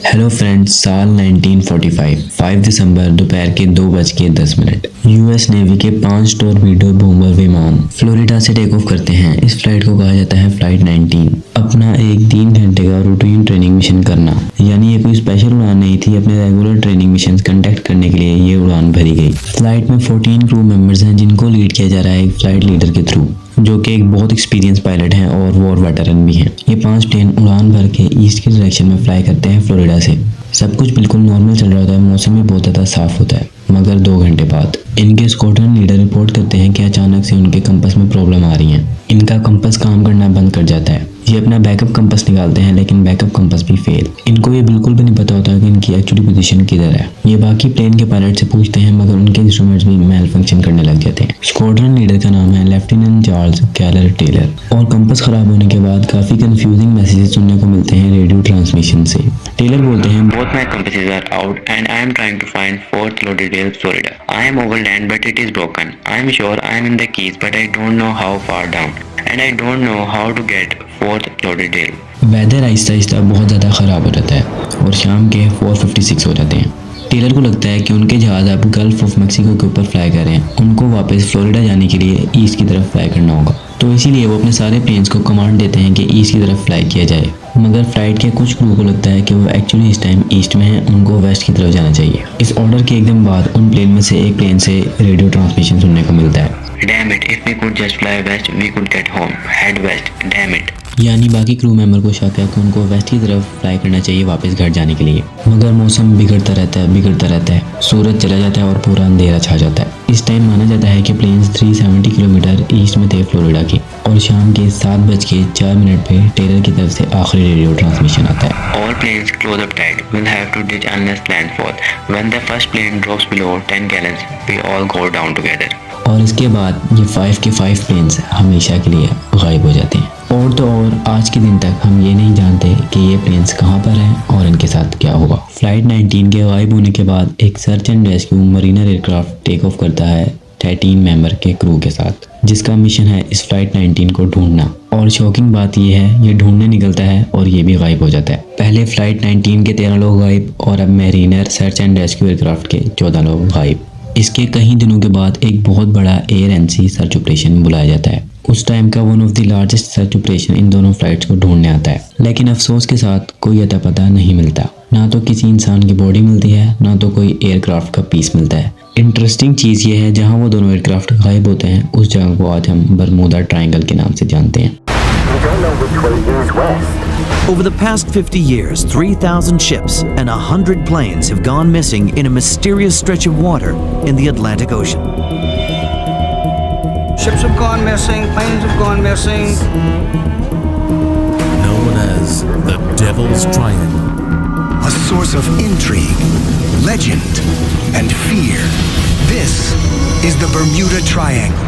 Hello friends, साल 1945 5 दिसंबर दोपहर के 2:10 यूएस नेवी के 5 टॉरपीडो बॉम्बर विमान फ्लोरिडा से टेक ऑफ करते हैं। इस फ्लाइट को कहा जाता है फ्लाइट 19। अपना एक 3 घंटे का रूटीन ट्रेनिंग मिशन करना, यानी ये कोई स्पेशल उड़ान नहीं थी। अपने रेगुलर ट्रेनिंग मिशन कंडक्ट करने के लिए ये उड़ान भरी गई। फ्लाइट में 14 क्रू मेंबर्स हैं, जिनको लीड किया जा रहा है एक फ्लाइट लीडर के थ्रू, जो कि एक बहुत एक्सपीरियंस पायलट हैं और वॉर वेटरन भी हैं। ये 5 प्लेन उड़ान भर के ईस्ट की डायरेक्शन में फ्लाई करते हैं फ्लोरिडा से। सब कुछ बिल्कुल नॉर्मल चल रहा होता है, मौसम भी बहुत ज़्यादा साफ होता है। मगर 2 घंटे बाद इनके स्क्वाड्रन लीडर रिपोर्ट करते हैं कि अचानक से उनके कंपास में प्रॉब्लम आ रही है। इनका कंपास काम करना बंद कर जाता है। ये अपना बैकअप कंपास निकालते हैं, लेकिन बैकअप कंपास भी फेल। इनको ये बिल्कुल भी नहीं पता होता कि इनकी एक्चुअली पोजीशन किधर है। ये बाकी प्लेन के पायलट से पूछते हैं, मगर उनके इंस्ट्रूमेंट्स भी मेल फंक्शन करने लग जाते हैं। स्क्वाड्रन लीडर का नाम है लेफ्टिनेंट चार्ल्स कैलर टेलर। और कंपास खराब होने के बाद काफी कंफ्यूजिंग मैसेजेस सुनने को मिलते हैं रेडियो ट्रांसमिशन से। टेलर बोलते हैं, Both my compasses are out and I am trying to find 4th Lauderdale, Florida. I am over land but it is broken. I am sure I am in the Keys but I don't know how far down. And I don't know how to get 4th Lauderdale. Weather आहिस्ता आहिस्ता बहुत ज़्यादा ख़राब हो जाता है और शाम के 4:56 हो जाते हैं। टेलर को लगता है कि उनके जहाज़ अब गल्फ ऑफ मैक्सिको के ऊपर फ्लाई कर रहे हैं। उनको वापस फ्लोरिडा जाने के लिए ईस्ट की तरफ फ्लाई करना होगा, तो इसीलिए वो अपने सारे प्लेन्स को कमांड देते हैं कि ईस्ट की तरफ फ्लाई किया जाए। मगर फ्लाइट के कुछ क्रू को लगता है कि वो एक्चुअली इस टाइम ईस्ट में है, उनको वेस्ट की तरफ जाना चाहिए। इस ऑर्डर के एकदम बाद उन प्लेन में से एक प्लेन से रेडियो ट्रांसमिशन सुनने को मिलता है। Damn it, if we could just fly west, we could get home. Head west, damn it. यानी बाकी क्रू मेंबर को शक है कि उनको वेस्ट की तरफ फ्लाई करना चाहिए वापस घर जाने के लिए। मगर मौसम बिगड़ता रहता है। सूरज चला जाता है और पूरा अंधेरा छा जाता है। इस टाइम माना जाता है कि प्लेन्स 370 किलोमीटर ईस्ट में थे फ्लोरिडा के। और शाम के 7:04 पे टेलर की तरफ से आखिरी रेडियो ट्रांसमिशन आता है। All planes close up tight. We'll have to ditch unless landfall. When the first plane drops below 10 gallons, we all go down together. और इसके बाद ये 5 के 5 प्लेन्स हमेशा के लिए गायब हो जाते हैं। और तो और आज के दिन तक हम ये नहीं जानते कि ये प्लेन्स कहाँ पर हैं और इनके साथ क्या हुआ। फ्लाइट 19 के गायब होने के बाद एक search and rescue mariner aircraft take off करता है 13 मेंबर के क्रू के साथ, जिसका मिशन है इस फ्लाइट 19 को ढूंढना। और शॉकिंग बात ये है, ये ढूंढने निकलता है और ये भी गायब हो जाता है। पहले फ्लाइट 19 के 13 लोग गायब और अब Mariner search and rescue aircraft के 14 लोग गायब। इसके कई दिनों के बाद एक बहुत बड़ा एयर एनसी सर्च ऑपरेशन बुलाया जाता है। उस टाइम का one of the largest search operation in दोनों फ्लाइट्स को ढूंढने आता है। लेकिन अफसोस के साथ कोई अता पता नहीं मिलता। ना तो किसी इंसान की बॉडी मिलती है, ना तो कोई एयरक्राफ्ट का पीस मिलता है। इंटरेस्टिंग चीज़ ये है, जहाँ वो दोनों एयरक्राफ्ट गायब होते हैं उस जगह को आज हम बरमूदा ट्रायंगल के नाम से जानते हैं। Over the past 50 years, 3,000 ships and 100 planes have gone missing in a mysterious stretch of water in the Atlantic Ocean. Ships have gone missing, planes have gone missing. Known as the Devil's Triangle. A source of intrigue, legend, and fear. This is the Bermuda Triangle.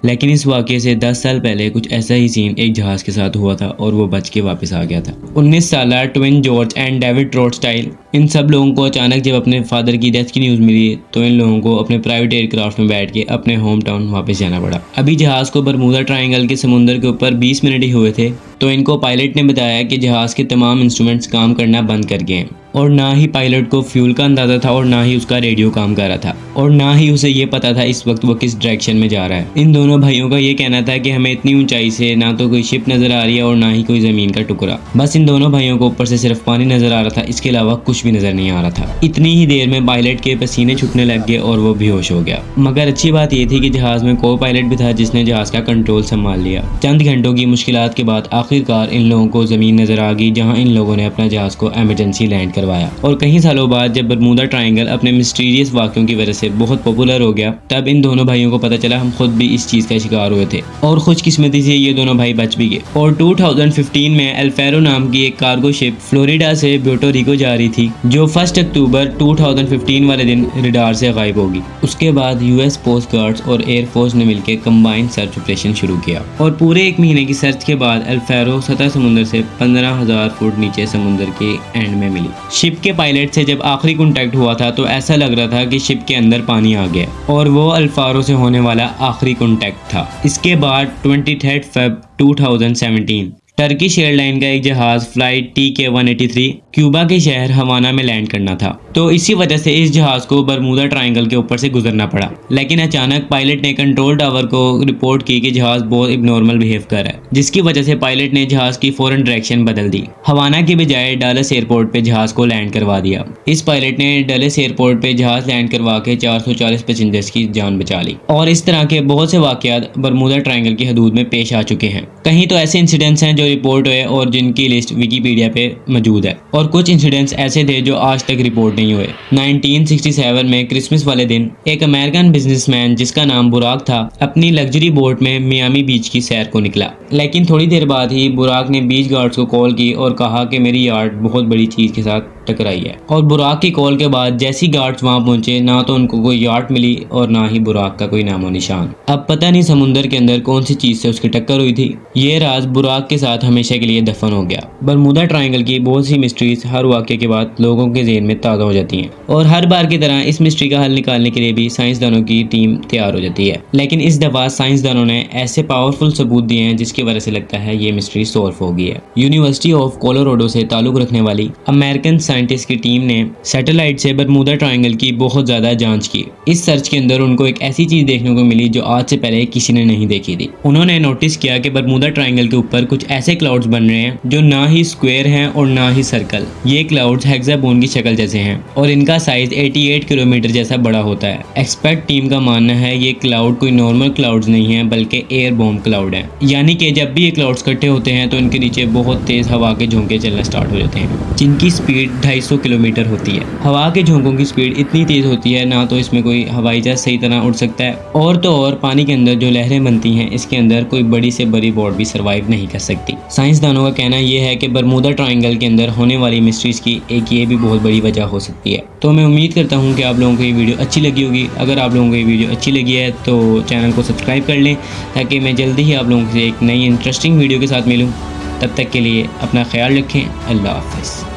लेकिन इस वाक़े से 10 साल पहले कुछ ऐसा ही scene एक जहाज़ के साथ हुआ था और वो बच के वापस आ गया था। 19 साला ट्विन जॉर्ज एंड डेविड रोथस्टाइल, इन सब लोगों को अचानक जब अपने फादर की डेथ की न्यूज़ मिली तो इन लोगों को अपने प्राइवेट एयरक्राफ्ट में बैठ के अपने होम टाउन वापस जाना पड़ा। अभी जहाज़ को बरमूदा ट्रायंगल के समुंदर के ऊपर 20 मिनट ही हुए थे तो इनको पायलट ने बताया कि जहाज़ के तमाम इंस्ट्रूमेंट्स काम करना बंद कर गए हैं। और ना ही पायलट को फ्यूल का अंदाज़ा था और ना ही उसका रेडियो काम कर रहा था और ना ही उसे ये पता था इस वक्त वो किस डायरेक्शन में जा रहा है। इन दोनों भाइयों का ये कहना था कि हमें इतनी ऊंचाई से ना तो कोई शिप नज़र आ रही है और ना ही कोई ज़मीन का टुकड़ा। बस इन दोनों भाइयों को ऊपर से सिर्फ पानी नज़र आ रहा था, इसके अलावा कुछ भी नज़र नहीं आ रहा था। इतनी ही देर में पायलट के पसीने छूटने लग गए और वो बेहोश हो गया। मगर अच्छी बात ये थी कि जहाज़ में को पायलट भी था जिसने जहाज़ का कंट्रोल संभाल लिया। चंद घंटों की मुश्किलात के बाद आखिरकार इन लोगों को ज़मीन नज़र आ गई, जहाँ इन लोगों ने अपना जहाज़ को एमरजेंसी लैंड करवाया। और कहीं सालों बाद जब बरमूदा ट्रायंगल अपने मिस्टीरियस वाक़यों की वजह से बहुत पॉपुलर हो गया, तब इन दोनों भाइयों को पता चला हम खुद भी इस चीज़ का शिकार हुए थे और खुशकिस्मती से ये दोनों भाई बच भी गए। और 2015 में एल्फेरो नाम की एक कार्गो शिप फ्लोरिडा से प्यूर्टो रिको जा रही थी, जो 1 अक्टूबर 2015 वाले दिन रडार से गायब होगी। उसके बाद यूएस कोस्ट गार्ड्स और एयरफोर्स ने मिलकर कंबाइंड सर्च ऑपरेशन शुरू किया और पूरे 1 महीने की सर्च के बाद एल्फेरो सतह समुद्र से 15,000 फुट नीचे समुद्र के एंड में मिली। शिप के पायलट से जब आखिरी कांटेक्ट हुआ था तो ऐसा लग रहा था कि शिप के अंदर पानी आ गया और वो अल्फारो से होने वाला आखिरी कांटेक्ट था। इसके बाद 23 फरवरी 2017 टर्किश एयरलाइन का एक जहाज फ्लाइट TK-183 क्यूबा के शहर हवाना में लैंड करना था। तो इसी वजह से इस जहाज को बरमूदा ट्रायंगल के ऊपर से गुजरना पड़ा। लेकिन अचानक पायलट ने कंट्रोल टावर को रिपोर्ट की कि जहाज बहुत इब्नॉर्मल बिहेव कर रहा है, जिसकी वजह से पायलट ने जहाज की फौरन डायरेक्शन बदल दी। हवाना के बजाय डलस एयरपोर्ट पे जहाज को लैंड करवा दिया। इस पायलट ने डलस एयरपोर्ट पे जहाज लैंड करवा के 440 पैसेंजर्स की जान बचा ली। और इस तरह के बहुत से वाकयात बरमूदा ट्रायंगल की हदूद में पेश आ चुके हैं। कहीं तो ऐसे इंसिडेंट्स हैं जो रिपोर्ट हुए और जिनकी लिस्ट विकीपीडिया पे मौजूद है, और कुछ इंसिडेंट्स ऐसे थे जो आज तक रिपोर्ट नहीं हुए। 1967 में क्रिसमस वाले दिन एक अमेरिकन बिजनेसमैन जिसका नाम बुराक था अपनी लग्जरी बोट में मियामी बीच की सैर को निकला। लेकिन थोड़ी देर बाद ही बुराक ने बीच गार्ड्स को कॉल की और कहा कि मेरी यार्ड बहुत बड़ी चीज के साथ टकराई है। और बुराक की कॉल के बाद जैसी गार्ड्स वहां पहुंचे, ना तो उनको कोई यार्ड मिली और ना ही बुराक का कोई नामो निशान। अब पता नहीं समुंदर के अंदर कौन सी चीज से उसकी टक्कर हुई थी। ये राज बुराक के साथ हमेशा के लिए दफन हो गया। बरमूदा ट्रायंगल की बहुत सी मिस्ट्रीज हर वाक़े के बाद लोगों के ज़हन में ताज़ा हो जाती हैं, और हर बार की तरह इस मिस्ट्री का हल निकालने के लिए भी साइंसदानों की टीम तैयार हो जाती है। लेकिन इस दफ़ा साइंसदानों ने ऐसे पावरफुल सबूत दिए हैं जिसकी वजह से लगता है ये मिस्ट्री सॉल्व हो गई है। यूनिवर्सिटी ऑफ कोलोराडो से ताल्लुक रखने वाली अमेरिकन साइंटिस्ट की टीम ने सैटेलाइट से बरमूदा ट्रायंगल की बहुत ज़्यादा जांच की। इस सर्च के अंदर उनको एक ऐसी चीज़ देखने को मिली जो आज से पहले किसी ने नहीं देखी थी। उन्होंने नोटिस किया कि बरमूदा ट्रायंगल के ऊपर कुछ ऐसे क्लाउड्स बन रहे हैं जो ना ही स्क्वायर हैं और ना ही सर्कल। ये क्लाउड्स हेक्सागोन की शक्ल जैसे हैं और इनका साइज 88 किलोमीटर जैसा बड़ा होता है। एक्सपर्ट टीम का मानना है ये क्लाउड कोई नॉर्मल क्लाउड्स नहीं है बल्कि एयर बॉम्ब क्लाउड है। यानी कि जब भी ये क्लाउड्स इकट्ठे होते हैं तो इनके नीचे बहुत तेज हवा के झोंके चलना स्टार्ट हो जाते हैं, जिनकी स्पीड 250 किलोमीटर होती है। हवा के झोंकों की स्पीड इतनी तेज होती है ना तो इसमें कोई हवाई जहाज सही तरह उड़ सकता है, और तो और पानी के अंदर जो लहरें बनती हैं इसके अंदर कोई बड़ी से बड़ी बोट भी सर्वाइव नहीं कर सकती। साइंसदानों का कहना यह है कि बरमूदा ट्रायंगल के अंदर होने वाली मिस्ट्रीज की एक ये भी बहुत बड़ी वजह हो सकती है। तो मैं उम्मीद करता हूँ कि आप लोगों को ये वीडियो अच्छी लगी होगी। अगर आप लोगों को ये वीडियो अच्छी लगी है तो चैनल को सब्सक्राइब कर लें ताकि मैं जल्दी ही आप लोगों से एक नई इंटरेस्टिंग वीडियो के साथ मिलूँ। तब तक के लिए अपना ख्याल रखें। अल्लाह हाफ़िज़।